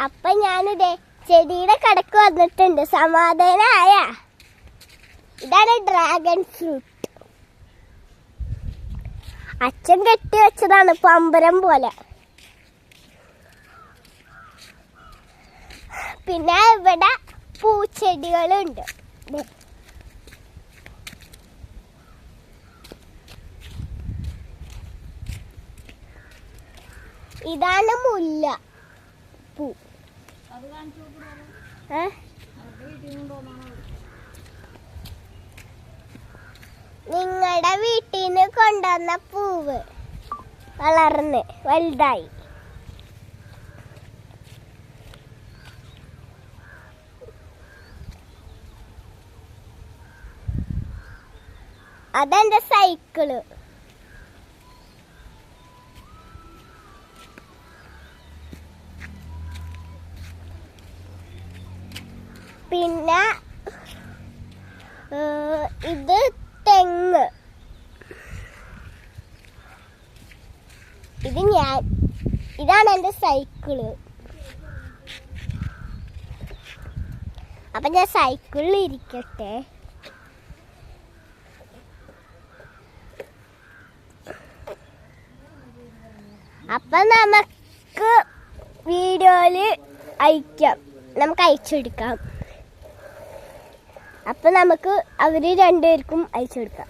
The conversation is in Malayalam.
അപ്പൊ ഞാനിതേ ചെടിയുടെ കടക്ക് വന്നിട്ടുണ്ട്. സമാധാനായ. ഇതാണ് ഡ്രാഗൺ ഫ്രൂട്ട്. അച്ഛൻ കെട്ടി വെച്ചതാണ് പമ്പരം പോലെ. പിന്നെ ഇവിടെ പൂച്ചെടികളുണ്ട്. ഇതാണ് മുല്ല പൂ. നിങ്ങളുടെ വീട്ടിൽ നിന്ന് കൊണ്ടുവന്ന പൂവ് വളർന്ന് വലുതായി. അതെന്റെ സൈക്കിള്. പിന്നെ ഇത് തെങ്ങ്. ഇതാണ് എൻ്റെ സൈക്കിള്. അപ്പൊ ഞാൻ സൈക്കിളിൽ ഇരിക്കട്ടെ. അപ്പൊ നമുക്ക് വീഡിയോയില് നമുക്ക് അയച്ചെടുക്കാം. അപ്പൊ നമുക്ക് അവര് രണ്ടുപേർക്കും അയച്ചു കൊടുക്കാം.